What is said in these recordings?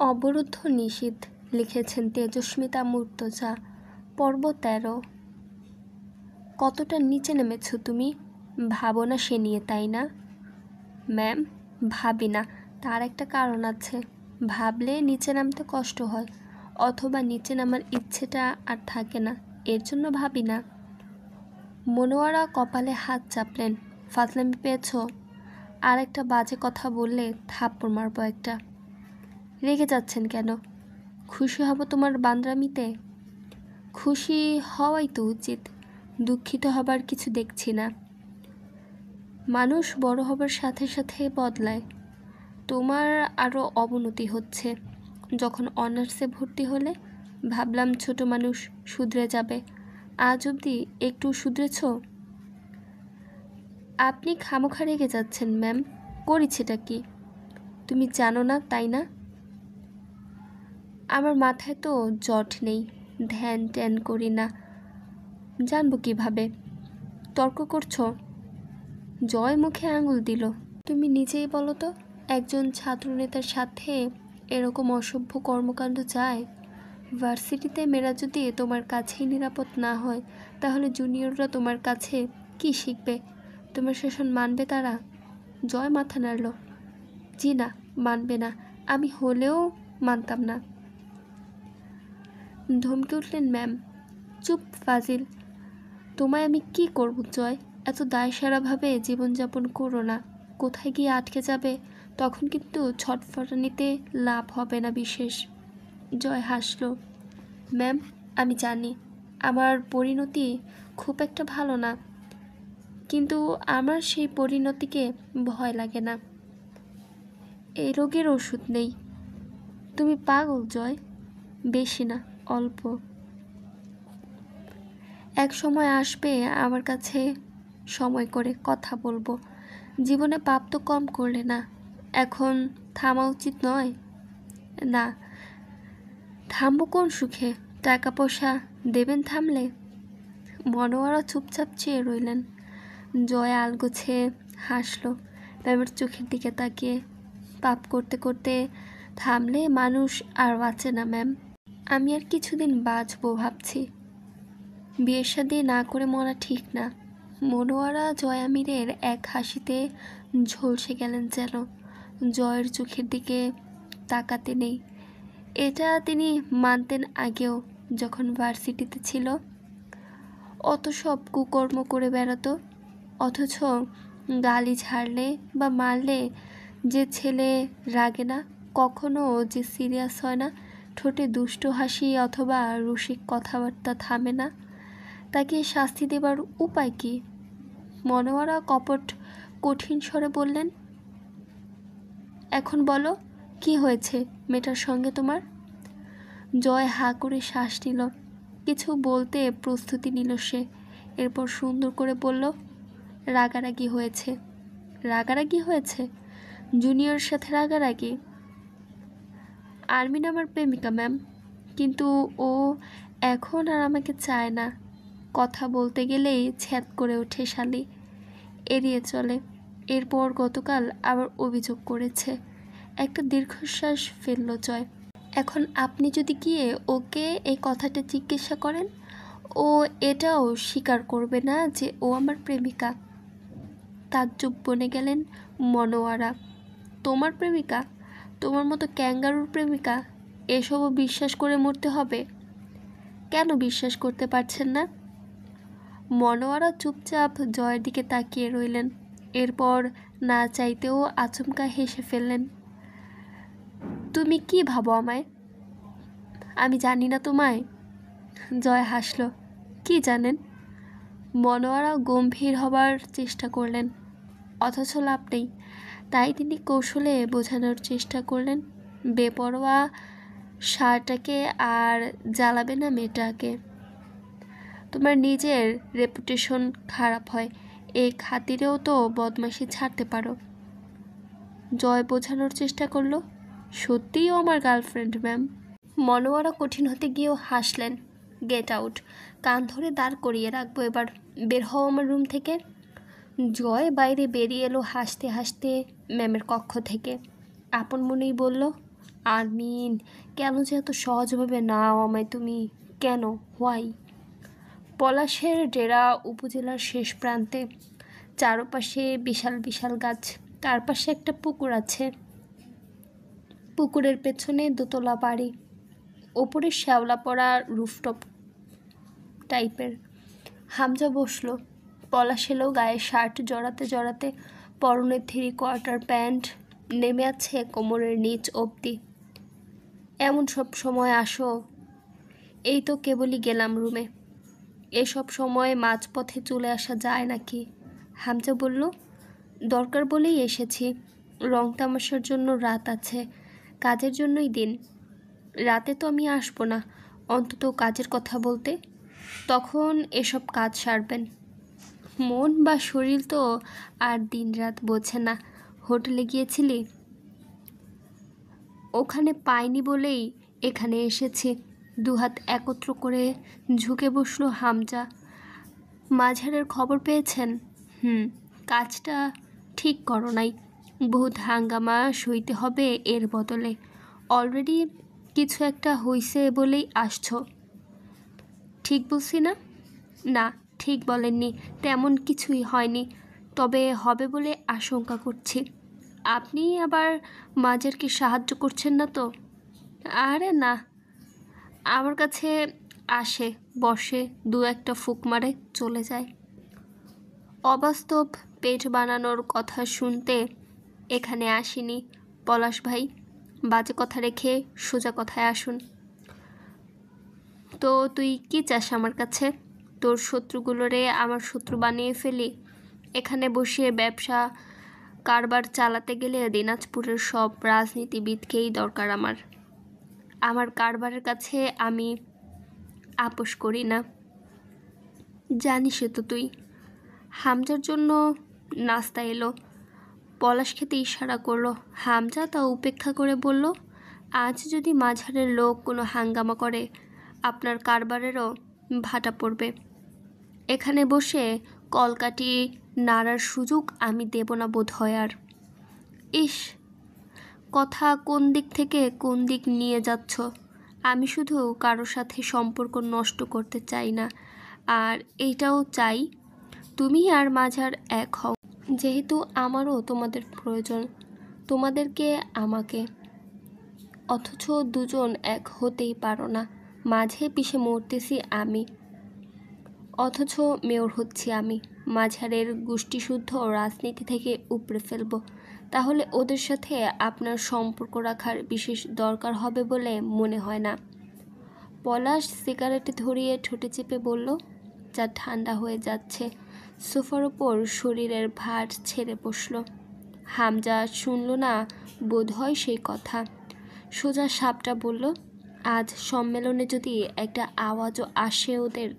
অবরুদ্ধ নিশীথ লিখেছেন তেজস্মিতা মুর্তজা। পর্ব ১৩। কতটা নিচে নেমেছ তুমি, ভাবো না সে নিয়ে, তাই না? ম্যাম, ভাবি না। তার একটা কারণ আছে। ভাবলে নিচে নামতে কষ্ট হয়, অথবা নিচে নামার ইচ্ছেটা আর থাকে না, এর জন্য ভাবি না। মনোয়ারা কপালে হাত চাপলেন। ফাজলামি পেয়েছ? আর একটা বাজে কথা বললে থাপ্পড় মারবো একটা। রেগে যাচ্ছেন কেন? খুশি হব তোমার বান্দরামিতে? খুশি হওয়াই তো উচিত, দুঃখিত হবার কিছু দেখছি না। মানুষ বড় হবার সাথে সাথে বদলায়। তোমার আরও অবনতি হচ্ছে। যখন অনার্সে ভর্তি হলে ভাবলাম ছোট মানুষ, শুধরে যাবে। আজ অবধি একটু শুধরেছ? আপনি খামোখা রেগে যাচ্ছেন ম্যাম। করেছেটা কি? তুমি জানো না, তাই না? আমার মাথায় তো জট নেই, ধ্যান ট্যান করি না, জানবো কিভাবে? তর্ক করছো? জয় মুখে আঙুল দিল। তুমি নিজেই বলো তো, একজন ছাত্রনেতার সাথে এরকম অসভ্য কর্মকাণ্ড যায়? ভার্সিটিতে মেয়েরা যদি তোমার কাছেই নিরাপদ না হয়, তাহলে জুনিয়ররা তোমার কাছে কি শিখবে? তোমার শাসন মানবে তারা? জয় মাথা নাড়ল। জি না, মানবে না। আমি হলেও মানতাম না। ধমকে উঠলেন ম্যাম। চুপ ফাজিল। তোমায় আমি কি করব জয়? এত দায়সারাভাবে জীবনযাপন করো না। কোথায় গিয়ে আটকে যাবে, তখন কিন্তু ছটফটানিতে লাভ হবে না বিশেষ। জয় হাসল। ম্যাম, আমি জানি আমার পরিণতি খুব একটা ভালো না, কিন্তু আমার সেই পরিণতিকে ভয় লাগে না। এই রোগের ওষুধ নেই। তুমি পাগল জয়। বেশি না, অল্প। এক সময় আসবে আমার কাছে সময় করে কথা বলবো। জীবনে পাপ তো কম করলে না, এখন থামা উচিত নয়? না, থামবো কোন সুখে? টাকা পয়সা দেবেন থামলে? মনোয়ারা চুপচাপ চেয়ে রইলেন। জয় আলগোছে হাসল ম্যামের চোখের দিকে তাকিয়ে। পাপ করতে করতে থামলে মানুষ আর বাঁচে না ম্যাম। আমি আর কিছুদিন বাঁচবো ভাবছি। বিয়ে শাদী না করে মরা ঠিক না। মনোয়ারা জয় আমিরের এক হাসিতে ঝলসে গেলেন যেন। জয়ের চোখের দিকে তাকাতে নেই, এটা তিনি মানতেন আগেও, যখন ভার্সিটিতে ছিল। অত সব কুকর্ম করে বেড়াতো, অথচ গালি ঝাড়লে বা মারলে যে ছেলে রাগে না, কখনো যে সিরিয়াস হয় না, ঠোঁটে দুষ্টু হাসি অথবা রসিক কথাবার্তা থামে না, তাকে শাস্তি দেবার উপায় কি? মনোয়ারা কপট কঠিন স্বরে বললেন, এখন বলো, কি হয়েছে মেয়েটার সঙ্গে তোমার? জয় হা করে শ্বাস নিল। কিছু বলতে প্রস্তুতি নিল সে। এরপর সুন্দর করে বলল, রাগারাগি হয়েছে। রাগারাগি হয়েছে? জুনিয়রের সাথে রাগারাগি? আর্মিন আমার প্রেমিকা ম্যাম, কিন্তু ও এখন আর আমাকে চায় না। কথা বলতে গেলেই ছ্যাদ করে ওঠে শালি, এড়িয়ে চলে। এরপর গতকাল আবার অভিযোগ করেছে। একটা দীর্ঘশ্বাস ফেলল জয়। এখন আপনি যদি গিয়ে ওকে এই কথাটা জিজ্ঞাসা করেন, ও এটাও স্বীকার করবে না যে ও আমার প্রেমিকা। তাজ্জব বনে গেলেন মনোয়ারা। তোমার প্রেমিকা? তোমার মতো ক্যাঙ্গারুর প্রেমিকা? এসবও বিশ্বাস করে মরতে হবে? কেন বিশ্বাস করতে পারছেন না? মনোয়ারা চুপচাপ জয়ের দিকে তাকিয়ে রইলেন। এরপর না চাইতেও আচমকা হেসে ফেললেন। তুমি কি ভাবো আমায়? আমি জানি না তোমায়? জয় হাসল। কি জানেন? মনোয়ারা গম্ভীর হবার চেষ্টা করলেন, অথচ লাভ নেই। তাই তিনি কৌশলে বোঝানোর চেষ্টা করলেন, বেপরোয়া সারটাকে আর জ্বালাবে না মেয়েটাকে। তোমার নিজের রেপুটেশন খারাপ হয়, এই খাতিরেও তো বদমাশি ছাড়তে পারো। জয় বোঝানোর চেষ্টা করলো, সত্যিই ও আমার গার্লফ্রেন্ড ম্যাম। মনোয়ারা কঠিন হতে গিয়েও হাসলেন। Get out. কান ধরে দাঁড় করিয়ে রাখবো এবার। বের হও আমার রুম থেকে। জয় বাইরে বেরিয়ে এলো হাসতে হাসতে ম্যামের কক্ষ থেকে। আপন মনেই বলল, আরমিন, কেন যে এত সহজভাবে নাও আমায় তুমি? কেন? হোয়াই? পলাশের ডেরা উপজেলার শেষ প্রান্তে, চারপাশে বিশাল বিশাল গাছ, তার পাশে একটা পুকুর আছে। পুকুরের পেছনে দোতলা বাড়ি, ওপরে শ্যাওলা পড়া রুফটপ টাইপের। হামজা বসলো, পলাশ এলো গায়ে শার্ট জড়াতে জড়াতে, পরনে 3/4 প্যান্ট নেমে আছে কোমরের নিচ অবধি। এমন সব সময় আসো? এই তো কেবলই গেলাম রুমে। এসব সময় মাঝপথে চলে আসা যায় নাকি? হামজা বলল, দরকার বলেই এসেছি। রং তামাশার জন্য রাত আছে, কাজের জন্যই দিন। রাতে তো আমি আসবো না, অন্তত কাজের কথা বলতে। তখন এসব কাজ সারবেন। মন বা শরীর তো আর দিন রাত বোঝে না। হোটেলে গিয়েছিলি? ওখানে পাইনি বলেই এখানে এসেছি। দুহাত একত্র করে ঝুঁকে বসলো হামজা। মাঝারের খবর পেয়েছেন? কাজটা ঠিক করো নাই। বহুত হাঙ্গামা সইতে হবে এর বদলে। অলরেডি কিছু একটা হইছে বলেই আসছো। ঠিক বলছি না? না, ঠিক বলেননি। তেমন কিছুই হয়নি, তবে হবে বলে আশঙ্কা করছি। আপনি আবার মাঝারকে সাহায্য করছেন না তো? আরে না, আমার কাছে আসে, বসে, দু একটা ফুক মারে, চলে যায়। অবাস্তব পেট বানানোর কথা শুনতে এখানে আসিনি পলাশ ভাই। বাজে কথা রেখে সোজা কথায় আসুন। তো তুই কি চাস আমার কাছে? তোর শত্রুগুলোরে আমার শত্রু বানিয়ে ফেলি? এখানে বসে ব্যবসা কারবার চালাতে গেলে দিনাজপুরের সব রাজনীতিবিদকেই দরকার আমার। আমার কারবারের কাছে আমি আপোষ করি না, জানিস তো তুই। হামজার জন্য নাস্তা এলো। পলাশ খেতে ইশারা করলো। হামজা তা উপেক্ষা করে বলল, আজ যদি মাঝারের লোক কোনো হাঙ্গামা করে, আপনার কারবারেরও ভাটা পড়বে। এখানে বসে কলকাঠি নাড়ার সুযোগ আমি দেব না বোধ হয় আর। ইস, কথা কোন দিক থেকে কোন দিক নিয়ে যাচ্ছ। আমি শুধু কারোর সাথে সম্পর্ক নষ্ট করতে চাই না, আর এইটাও চাই তুমি আর মাঝার এক হও। যেহেতু আমারও তোমাদের প্রয়োজন, তোমাদেরকে আমাকে। অথচ দুজন এক হতেই পারো না। মাঝে পিষে মরতেছি আমি, অথচ মেয়র হচ্ছি আমি। মাঝারের গোষ্ঠীশুদ্ধ রাজনীতি থেকে উপড়ে ফেলবো। তাহলে ওদের সাথে আপনার সম্পর্ক রাখার বিশেষ দরকার হবে বলে মনে হয় না। পলাশ সিগারেট ধরিয়ে ঠোঁটে চেপে বলল, যা ঠান্ডা হয়ে যাচ্ছে। সোফার ওপর শরীরের ভার ছেড়ে বসল। হামজা শুনল না বোধ হয় সেই কথা। সোজা সাপটা বলল, আজ সম্মেলনে যদি একটা আওয়াজও আসে ওদের,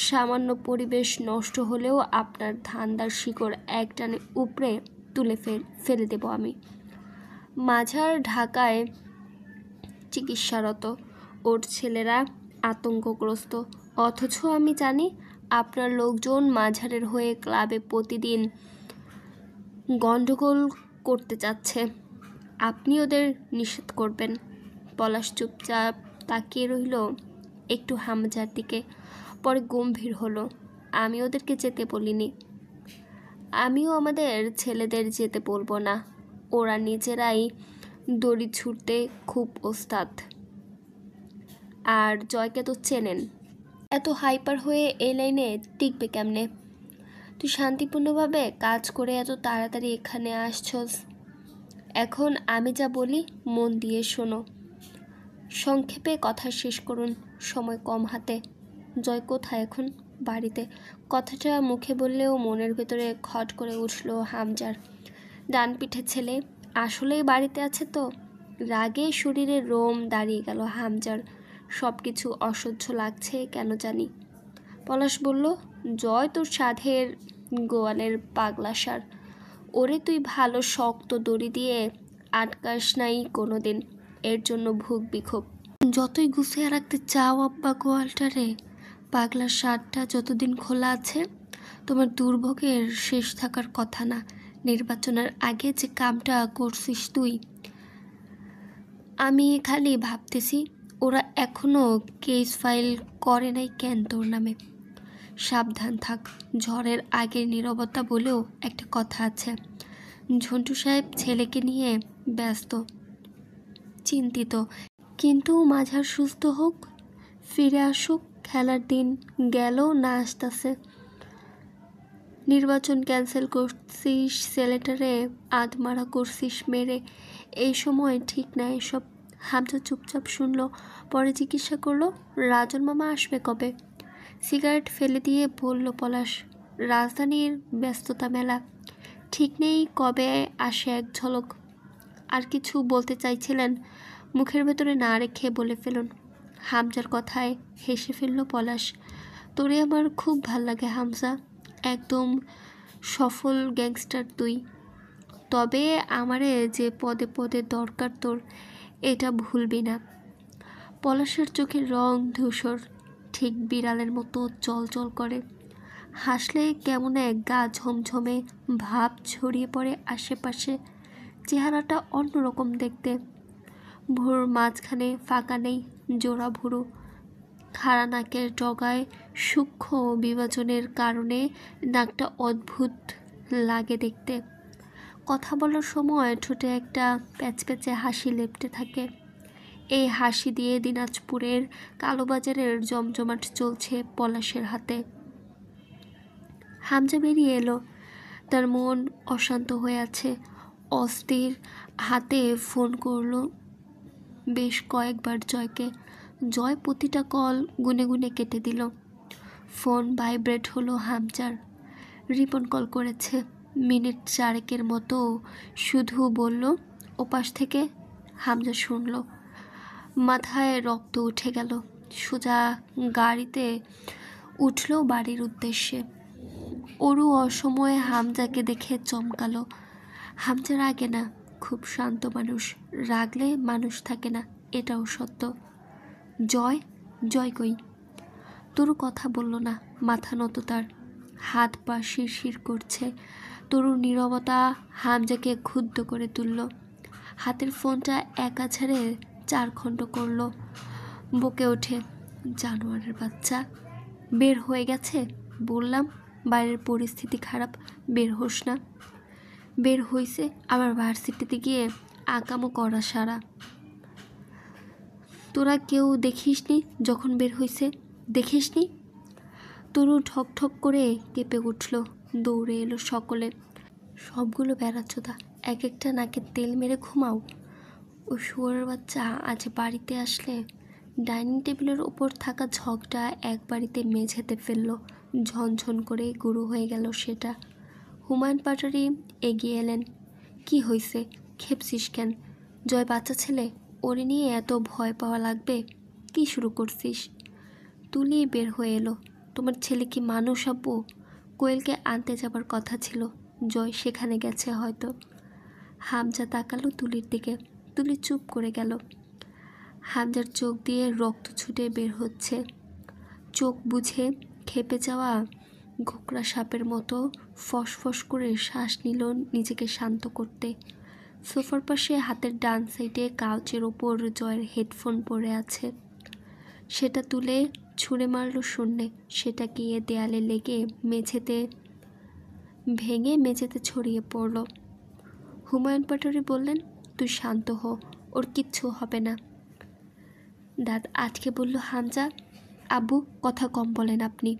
সামান্য পরিবেশ নষ্ট হলেও আপনার ধান্দার শিকড় একটানে উপড়ে তুলে ফেলে দেব আমি। মাঝার ঢাকায় চিকিৎসারত, ওর ছেলেরা আতঙ্কগ্রস্ত। অথচ আমি জানি আপনার লোকজন মাঝারের হয়ে ক্লাবে প্রতিদিন গণ্ডগোল করতে চাচ্ছে। আপনি ওদের নিষেধ করবেন। পলাশ চুপচাপ তাকিয়ে রইল একটু হামজার দিকে, পরে গম্ভীর হলো, আমি ওদেরকে যেতে বলিনি। আমিও আমাদের ছেলেদের যেতে বলবো না। ওরা নিজেরাই দড়ি ছুটতে খুব ওস্তাদ। আর জয়কে তো চেনেন, এত হাইপার হয়ে এই লাইনে টিকবে কেমনে? তুই শান্তিপূর্ণভাবে কাজ করে এত তাড়াতাড়ি এখানে আসছস। এখন আমি যা বলি মন দিয়ে শোনো। সংক্ষেপে কথা শেষ করুন, সময় কম হাতে। জয় কোথায় এখন? বাড়িতে। কথাটা মুখে বললেও মনের ভেতরে খট করে উঠল হামজার। ডান পিঠে ছেলে আসলেই বাড়িতে আছে তো? রাগে শরীরে রোম দাঁড়িয়ে গেল হামজার। সব কিছু অসহ্য লাগছে কেন জানি। পলাশ বলল, জয় তোর সাধের গোয়ালের পাগলা সার। ওরে তুই ভালো শক্ত দড়ি দিয়ে আটকাস নাই কোনো দিন, এর জন্য ভুগবি খুব। যতই গুছিয়ে রাখতে চাও আব্বা গোয়ালটারে, পাগলার সারটা যতদিন খোলা আছে তোমার দুর্ভোগের শেষ থাকার কথা না। নির্বাচনের আগে যে কামটা করছিস তুই, আমি খালি ভাবতেছি ওরা এখনও কেস ফাইল করে নাই কেন তোর নামে। সাবধান থাক, ঝড়ের আগের নীরবতা বলেও একটা কথা আছে। ঝন্টু সাহেব ছেলেকে নিয়ে ব্যস্ত, চিন্তিত, কিন্তু মাঝার সুস্থ হোক, ফিরে আসুক। খেলার দিন গেল না আসতেছে। নির্বাচন ক্যান্সেল করছিস, ছেলেটারে আধমারা করছিস মেরে। এই সময় ঠিক না এসব। হামজা চুপচাপ শুনলো, পরে জিজ্ঞাসা করলো, রাজন মামা আসবে কবে? সিগারেট ফেলে দিয়ে বলল পলাশ, রাজধানীর ব্যস্ততা মেলা, ঠিক নেই কবে আসে এক ঝলক। আর কিছু বলতে চাইছিলেন, মুখের ভেতরে না রেখে বলে ফেলুন। হামজার কথায় হেসে ফেলল পলাশ, তোরে আমার খুব ভাল লাগে হামজা, একদম সফল গ্যাংস্টার তুই। তবে আমারে যে পদে পদে দরকার তোর, এটা ভুলবি না। পলাশের চোখের রং ধূসর, ঠিক বিড়ালের মতো চল করে। হাসলে কেমন এক গা ঝমঝমে ভাব ছড়িয়ে পড়ে আশেপাশে। চেহারাটা অন্যরকম দেখতে। ভুরুর মাঝখানে ফাঁকা নেই, জোড়া ভুরু। খাড়া নাকের ডগায় সূক্ষ্ম বিভাজনের কারণে নাকটা অদ্ভুত লাগে দেখতে। কথা বলার সময় ঠোঁটে একটা প্যাচপ্যাচে হাসি লেপ্টে থাকে। এই হাসি দিয়ে দিনাজপুরের কালোবাজারের জমজমাট চলছে পলাশের হাতে। হামজা বেরিয়ে এলো, তার মন অশান্ত হয়ে আছে, অস্থির। হাতে ফোন করলো বেশ কয়েকবার জয়কে। জয় প্রতিটা কল গুনে গুনে কেটে দিল। ফোন ভাইব্রেট হলো হামজার। রিপন কল করেছে, মিনিট চারেকের মতো শুধু বলল ওপাশ থেকে। হামজা শুনল, মাথায় রক্ত উঠে গেল। সোজা গাড়িতে উঠল বাড়ির উদ্দেশ্যে। অরু অসময়ে হামজাকে দেখে চমকালো। হামজা রাগে না, খুব শান্ত মানুষ। রাগলে মানুষ থাকে না, এটাও সত্য। জয়, জয় কই? তরু কথা বলল না, মাথা নত তার, হাত পা শিরশির করছে। তরুর নীরবতা হামজাকে ক্ষুব্ধ করে তুলল। হাতের ফোনটা একা ঝাড়ে 4 খণ্ড করল। বকে ওঠে, জানোয়ারের বাচ্চা, বের হয়ে গেছে বললাম, বাইরের পরিস্থিতি খারাপ, বের হোস না। বের হইছে, আবার ভার্সিটিতে গিয়ে আকামো করা সারা। তোরা কেউ দেখিসনি যখন বের হইছে? দেখিসনি? তরু ঠক ঠক করে কেঁপে উঠল। দৌড়ে এলো সকলে। সবগুলো বেড়াচ্ছোদা, এক একটা নাকে তেল মেরে ঘুমাও। ও শুয়োরের বাচ্চা আজ বাড়িতে আসলে ডাইনিং টেবিলের ওপর থাকা ঝগটা এক বাড়িতে মেঝেতে ফেললো। ঝনঝন করে গুঁড়ো হয়ে গেল সেটা। হুমায়ুন পাটারি এগিয়ে এলেন। কি হয়েছে, খেপছিস কেন? জয় বাচ্চা ছেলে, ওরে নিয়ে এত ভয় পাওয়া লাগবে? কি শুরু করছিস? তুলি বের হয়ে এলো। তোমার ছেলে কি মানুষ আব্বু? কোয়েলকে আনতে যাবার কথা ছিল, জয় সেখানে গেছে হয়তো। হামজা তাকালো তুলির দিকে। তুলি চুপ করে গেল। হামজার চোখ দিয়ে রক্ত ছুটে বের হচ্ছে। চোখ বুঝে খেপে যাওয়া ঘোকরা সাপের মতো ফসফস করে শ্বাস নিল নিজেকে শান্ত করতে। সোফার পাশে হাতের ডান সাইডে কাউচের ওপর জয়ের হেডফোন পড়ে আছে। সেটা তুলে ছুঁড়ে মারল শূন্যে। সেটা গিয়ে দেয়ালে লেগে ভেঙে মেঝেতে ছড়িয়ে পড়ল। হুমায়ুন পাটারি বললেন, তুই শান্ত হ, ওর কিচ্ছু হবে না। দাঁত আটকে বলল হামজা, আব্বু কথা কম বলেন আপনি।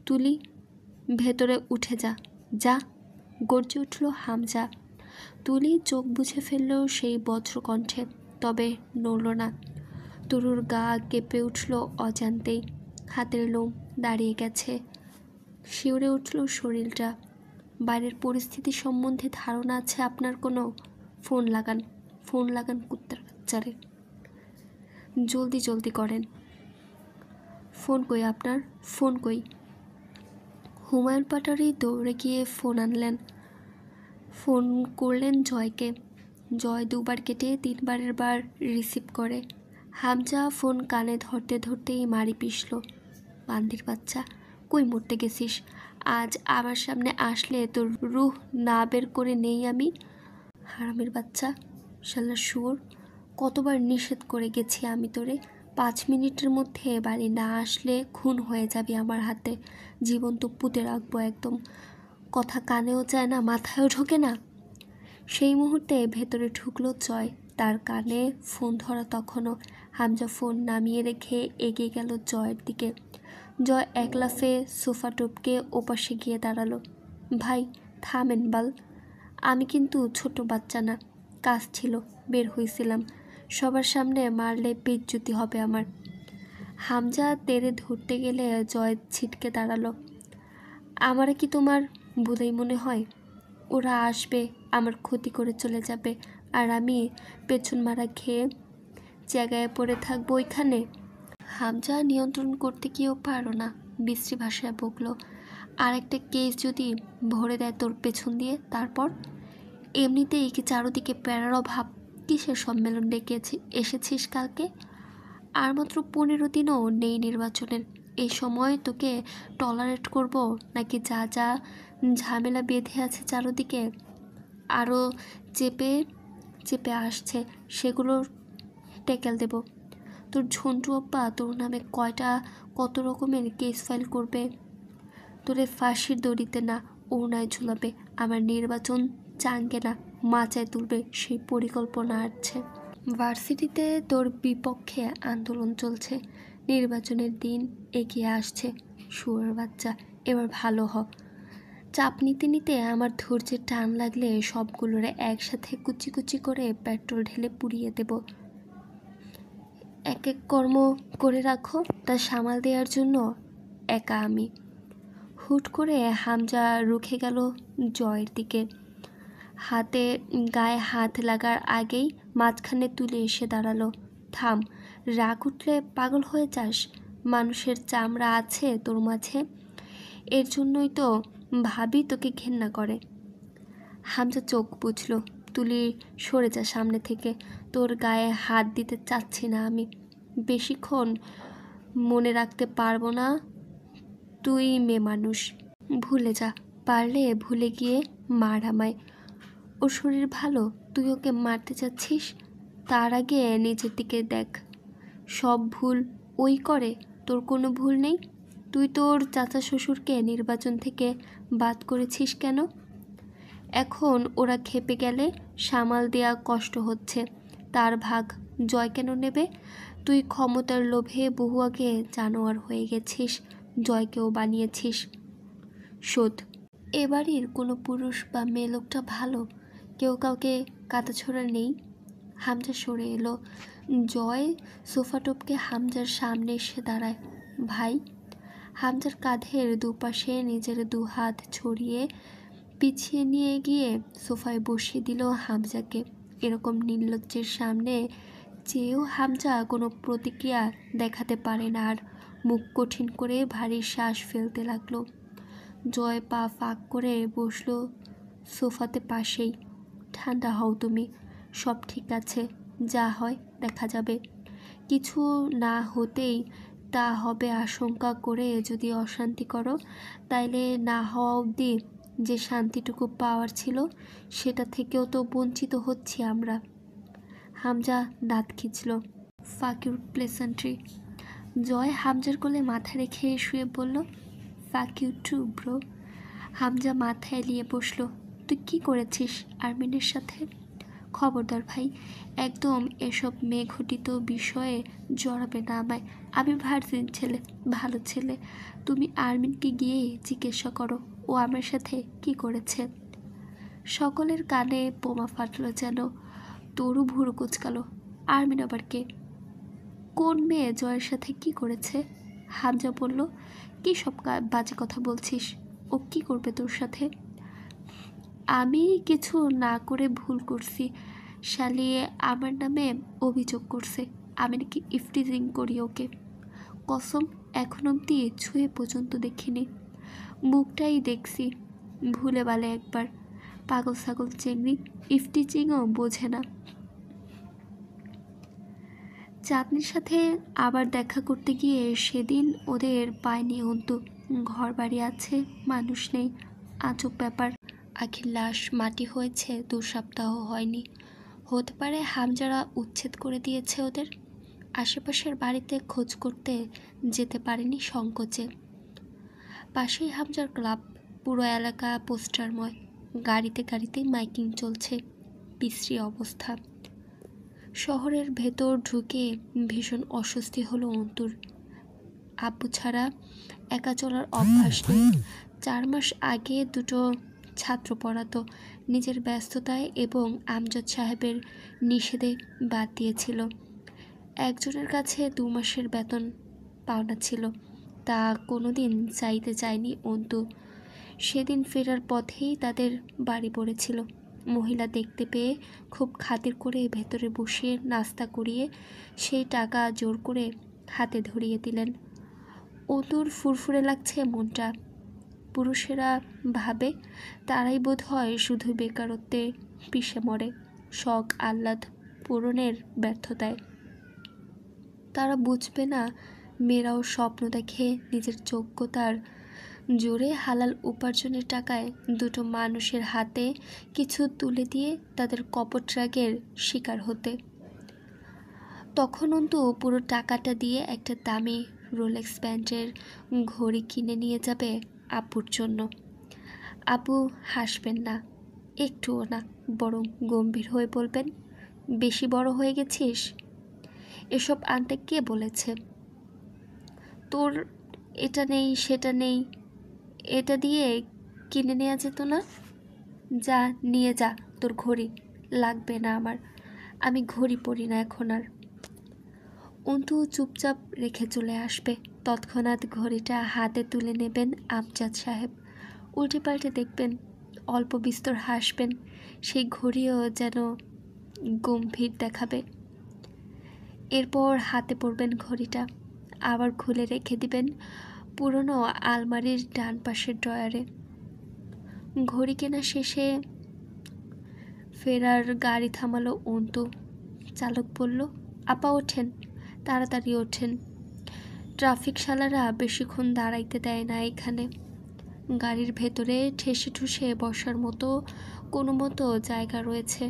তুলি ভেতরে উঠে যা, যা, গর্জে উঠল হামজা। তুলি চোখ বুঝে ফেলল সেই বজ্রকণ্ঠে, তবে নড়ল না। তরুর গা কেঁপে উঠল অজান্তেই। হাতের লোম দাঁড়িয়ে গেছে, শিউরে উঠল শরীরটা। বাইরের পরিস্থিতি সম্বন্ধে ধারণা আছে আপনার কোনো? ফোন লাগান, ফোন লাগান কুত্তার বাচ্চারে, জলদি জলদি করেন। ফোন কই আপনার, ফোন কই? হুমায়ুন পাটারি দৌড়ে গিয়ে ফোন আনলেন। ফোন করলেন জয়কে। জয় 2বার কেটে 3বারের বার রিসিভ করে। হামজা ফোন কানে ধরতে ধরতেই মারি পিষল, বান্দির বাচ্চা, কই মরতে গেছিস? আজ আমার সামনে আসলে তোর রুহ না বের করে নেই আমি। হারামের বাচ্চা, শালা শুয়োর, কতবার নিষেধ করে গেছি আমি তোরে, 5 মিনিটের মধ্যে বাড়ি না আসলে খুন হয়ে যাবি আমার হাতে, জীবন তো পুঁতে রাখবো একদম। কথা কানেও যায় না, মাথায়ও ঢোকে না। সেই মুহূর্তে ভেতরে ঢুকলো জয়। তার কানে ফোন ধরা তখনও। হামজা ফোন নামিয়ে রেখে এগিয়ে গেল জয়ের দিকে। জয় এক লাফে সোফা টপকে ওপাশে গিয়ে দাঁড়ালো। ভাই থামেন বাল, আমি কিন্তু ছোট বাচ্চা না, কাজ ছিল, বের হয়েছিলাম, সবার সামনে মারলে বেইজ্জতি হবে আমার। হামজা তেড়ে ধরতে গেলে জয় ছিটকে দাঁড়ালো। আমারে কি তোমার ভুলেই মনে হয়? ওরা আসবে, আমার ক্ষতি করে চলে যাবে, আর আমি পেছন মারা খেয়ে জায়গায় পড়ে থাকবো ওইখানে। হামজা নিয়ন্ত্রণ করতে গিয়েও পারো না, বিশ্রী ভাষায় বকলো। আর একটা কেস যদি ভরে দেয় তোর পেছন দিয়ে, তারপর? এমনিতেই কি চারোদিকে প্যারার অভাব, কিসের সম্মেলন ডেকে এসেছিস কালকে? আর মাত্র 15 দিনও নেই নির্বাচনের, এই সময় তোকে টলারেট করব নাকি? যা যা ঝামেলা বেঁধে আছে চারোদিকে, আরও চেপে চেপে আসছে, সেগুলো ট্যাকেল দেব। তোর ঝন্টু আব্বা তোর নামে কত রকমের কেস ফাইল করবে। তোরে ফাঁসির দড়িতে না ওড়নায় ঝুলাবে, আমার নির্বাচন চাঙ্গে না মাচায় তুলবে, সেই পরিকল্পনা আছে। ভার্সিটিতে তোর বিপক্ষে আন্দোলন চলছে, নির্বাচনের দিন এগিয়ে আসছে। শুয়োর বাচ্চা, এবার ভালো হ। চাপ নিতে নিতে আমার ধৈর্যের টান লাগলে সবগুলোরে একসাথে কুচি কুচি করে পেট্রোল ঢেলে পুড়িয়ে দেব। এক এক কর্ম করে রাখো, তা সামাল দেওয়ার জন্য একা আমি। হুট করে হামজা রুখে গেল জয়ের দিকে। গায়ে হাত লাগার আগেই মাঝখানে তুলে এসে দাঁড়ালো। থাম, রাগ উঠলে পাগল হয়ে যাস? মানুষের চামড়া আছে তোর মাঝে, এর জন্যই তো ভাবি তোকে ঘেন্না করে। হামজা চোখ বুঝল। তুলি সরে যা সামনে থেকে, তোর গায়ে হাত দিতে চাচ্ছি না আমি, বেশিক্ষণ মনে রাখতে পারবো না। তুই মেয়ে মানুষ, ভুলে যা, পারলে ভুলে গিয়ে মার আমায়। ওর শরীর ভালো, তুই ওকে মারতে চাচ্ছিস? তার আগে নিজের দিকে দেখ, সব ভুল ওই করে, তোর কোনো ভুল নেই। তুই তোর চাচা শ্বশুরকে নির্বাচন থেকে বাদ করেছিস কেন? এখন ওরা খেপে গেলে সামাল দেয়া কষ্ট হচ্ছে, তার ভাগ জয় কেন নেবে? তুই ক্ষমতার লোভে বহু আগে জানোয়ার হয়ে গেছিস, জয়কেও বানিয়েছিস। শোধ, এবাড়ির কোনো পুরুষ বা মেয়ে লোকটা ভালো, কেউ কাউকে কাটাছোড়া নেই। হামজা সরে এলো। জয় সোফা টপকে হামজার সামনে এসে দাঁড়ায়। ভাই। হামজার কাঁধের দুপাশে নিজের 2 হাত ছড়িয়ে পিছিয়ে নিয়ে গিয়ে সোফায় বসিয়ে দিল হামজাকে। এরকম নির্লজ্জের সামনে চেয়েও হামজা কোনো প্রতিক্রিয়া দেখাতে পারে না, আর মুখ কঠিন করে ভারী শ্বাস ফেলতে লাগলো। জয় পা ফাঁক করে বসলো সোফাতে পাশেই। ঠান্ডা হও তুমি, সব ঠিক আছে, যা হয় দেখা যাবে। কিছু না হতেই তা হবে আশঙ্কা করে যদি অশান্তি করো, তাইলে না হওয়া অবধি যে শান্তিটুকু পাওয়ার ছিল সেটা থেকেও তো বঞ্চিত হচ্ছি আমরা। হামজা দাঁত খিঁচল। ফাক ইউর প্লেসেন্ট্রি। জয় হামজার কোলে মাথা রেখে শুয়ে বলল, fuck you two bro. Hamza মাথা এলিয়ে বসল। তুই কি করেছিস আর্মিনের সাথে? খবরদার ভাই, একদম এসব মেঘঘটিত বিষয়ে জড়াবে না আমায়। আমি ভার্জিন ছেলে, ভালো ছেলে। তুমি আর্মিনকে গিয়ে জিজ্ঞাসা করো ও আমার সাথে কি করেছে। সকলের কানে বোমা ফাটলো যেন। তরু ভুরু কুচকালো। আর্মিন আবার কে? কোন মেয়ে জয়ের সাথে কি করেছে? হামজা বলল, কি সব বাজে কথা বলছিস? ও কি করবে তোর সাথে? আমি কিছু না করে ভুল করছি, শালিয়ে আমার নামে অভিযোগ করছে আমি নাকি ইফটিজিং করি ওকে। কসম, এখন অবধি ছুঁয়ে পর্যন্ত দেখিনি, মুখটাই দেখছি ভুলে বালে একবার। পাগল ছাগল চেংড়ি, ইফটিজিংও বোঝে না। চাঁদনির সাথে আবার দেখা করতে গিয়ে সেদিন ওদের পায়নি অন্তু। ঘর বাড়ি আছে, মানুষ নেই, আজব ব্যাপার। আখির লাশ মাটি হয়েছে 2 সপ্তাহ হয়নি। হতে পারে হামজারা উচ্ছেদ করে দিয়েছে ওদের। আশেপাশের বাড়িতে খোঁজ করতে যেতে পারেনি সংকোচে। পাশেই হামজার ক্লাব, পুরো এলাকা পোস্টারময়, গাড়িতে গাড়িতেই মাইকিং চলছে, বিশ্রী অবস্থা। শহরের ভেতর ঢুকে ভীষণ অস্বস্তি হলো অন্তুর। আব্বু ছাড়া একা চলার অভ্যাস নেই। 4 মাস আগে দুটো ছাত্র পড়াতো, নিজের ব্যস্ততায় এবং আমজাদ সাহেবের নিষেধে বাদ দিয়েছিল। একজনের কাছে 2 মাসের বেতন পাওনা ছিল, তা কোনোদিন চাইতে চায়নি অন্তু। সেদিন ফেরার পথেই তাদের বাড়ি পড়েছিল। মহিলা দেখতে পেয়ে খুব খাতির করে ভেতরে বসিয়ে নাস্তা করিয়ে সেই টাকা জোর করে হাতে ধরিয়ে দিলেন। অন্তুর ফুরফুরে লাগছে মনটা। পুরুষেরা ভাবে তারাই বোধ হয় শুধু বেকারত্বে পিষে মরে, শখ আহ্লাদ পূরণের ব্যর্থতায়। তারা বুঝবে না মেয়েরাও স্বপ্ন দেখে নিজের যোগ্যতার জোরে হালাল উপার্জনের টাকায় দুটো মানুষের হাতে কিছু তুলে দিয়ে তাদের কপট রাগের শিকার হতে। তখন অন্তু পুরো টাকাটা দিয়ে একটা দামি রোলেক্স ব্যান্ডের ঘড়ি কিনে নিয়ে যাবে আব্বুর জন্য। আব্বু হাসবেন না, একটুও না, বরং গম্ভীর হয়ে বলবেন, বেশি বড় হয়ে গেছিস? এসব আনতে কে বলেছে? তোর এটা নেই সেটা নেই, এটা দিয়ে কিনে নেওয়া যেত না? যা নিয়ে যা, তোর ঘড়ি লাগবে না আমার, আমি ঘড়ি পরি না এখন আর। অন্তু চুপচাপ রেখে চলে আসবে। তৎক্ষণাৎ ঘড়িটা হাতে তুলে নেবেন আমজাদ সাহেব। উল্টে পাল্টে দেখবেন, অল্প বিস্তর হাসবেন, সেই ঘড়িও যেন গম্ভীর দেখাবে। এরপর হাতে পড়বেন ঘড়িটা, আবার খুলে রেখে দিবেন পুরনো আলমারির ডান পাশের ড্রয়ারে। ঘড়ি কেনা শেষে ফেরার গাড়ি থামালো অন্তু। চালক বলল, আপা ওঠেন, তাড়াতাড়ি ওঠেন, ট্রাফিক শালারা বেশিক্ষণ দাঁড়াইতে দেয় না এখানে। গাড়ির ভেতরে ঠেসে ঠুসে বসার মতো কোনো মতো জায়গা রয়েছে।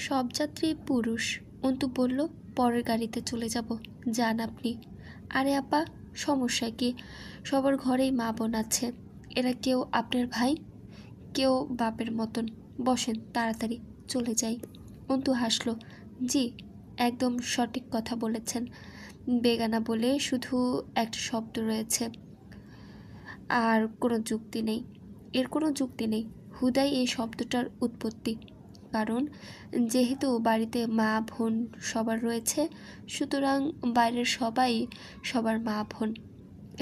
সব যাত্রী পুরুষ। অন্তু বলল, পরের গাড়িতে চলে যাব, যান আপনি। আরে আপা, সমস্যা কি? সবার ঘরেই মা বোন আছে, এরা কেউ আপনার ভাই, কেউ বাপের মতন। বসেন, তাড়াতাড়ি চলে যাই। অন্তু হাসল, জি, একদম সঠিক কথা বলেছেন। বেগানা বলে শুধু একটা শব্দ রয়েছে, আর কোনো যুক্তি নেই। এর কোনো যুক্তি নেই, হুদাই এই শব্দটার উৎপত্তি। কারণ যেহেতু বাড়িতে মা বোন সবার রয়েছে, সুতরাং বাইরের সবাই সবার মা বোন।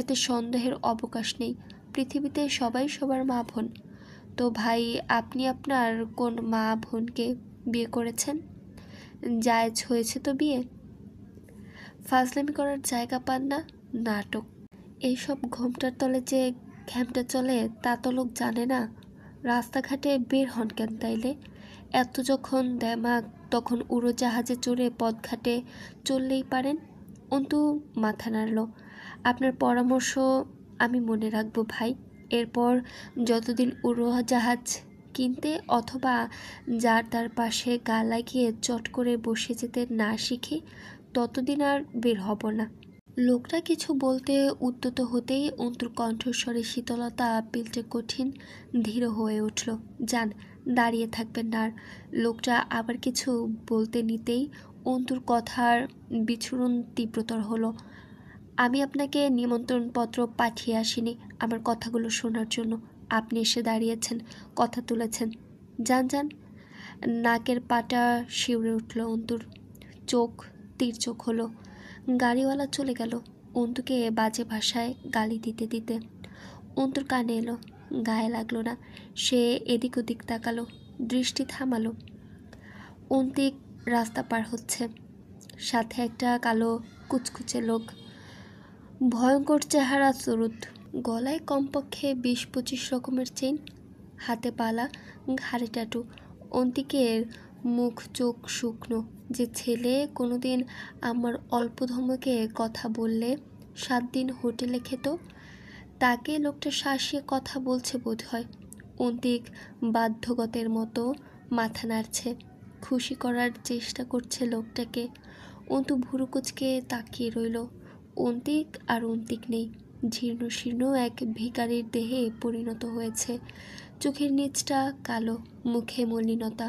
এতে সন্দেহের অবকাশ নেই, পৃথিবীতে সবাই সবার মা বোন। তো ভাই, আপনি আপনার কোন মা বোনকে বিয়ে করেছেন? জায়েজ হয়েছে তো বিয়ে? ফাজলামি করার জায়গা পান না? নাটক। এইসব ঘোমটার তলে যে ঘ্যামটা চলে তা তো লোক জানে না। রাস্তাঘাটে বের হন কেন তাইলে? এত যখন দেমাগ, তখন উড়োজাহাজে চড়ে পথঘাটে চললেই পারেন। অন্তু মাথা নাড়ল। আপনার পরামর্শ আমি মনে রাখবো ভাই। এরপর যতদিন উড়োজাহাজ কিনতে অথবা যার তার পাশে গা লাগিয়ে চট করে বসে যেতে না শিখি, ততদিন আর বের হব না। লোকটা কিছু বলতে উদ্যত হতেই অন্তুর কণ্ঠস্বরে শীতলতা পিলটে কঠিন ধীর হয়ে উঠল। যান, দাঁড়িয়ে থাকবেন না আর। লোকটা আবার কিছু বলতে নিতেই অন্তুর কথার বিচরণ তীব্রতর হলো। আমি আপনাকে নিমন্ত্রণপত্র পাঠিয়ে আসিনি আমার কথাগুলো শোনার জন্য। আপনি এসে দাঁড়িয়েছেন, কথা তুলেছেন, যান যান। নাকের পাটা শিউরে উঠল অন্তুর, চোখ তীর্যক হলো। গাড়িওয়ালা চলে গেল অন্তুকে বাজে ভাষায় গালি দিতে দিতে। অন্তুর কানে এলো, গায়ে লাগলো না। সে এদিক ওদিক তাকালো, দৃষ্টি থামালো। অন্তিক রাস্তা পার হচ্ছে, সাথে একটা কালো কুচকুচে লোক, ভয়ঙ্কর চেহারা চুরুত, গলায় কমপক্ষে 20-25 রকমের চেইন, হাতে পালা, ঘাড়ে ট্যাটু। অন্তিকের মুখ চোখ শুকনো। যে ছেলে কোনোদিন আমার অল্প ধমকে কথা বললে 7 দিন হোটেলে খেত, তাকে লোকটা শাসিয়ে কথা বলছে বোধ হয়। অন্তিক বাধ্যগতের মতো মাথা নাড়ছে, খুশি করার চেষ্টা করছে লোকটাকে। অন্তু ভুরু কুচকে তাকিয়ে রইল। অন্তিক আর অন্তিক নেই, জীর্ণ শীর্ণ এক ভিখারির দেহে পরিণত হয়েছে। চোখের নিচটা কালো, মুখে মলিনতা,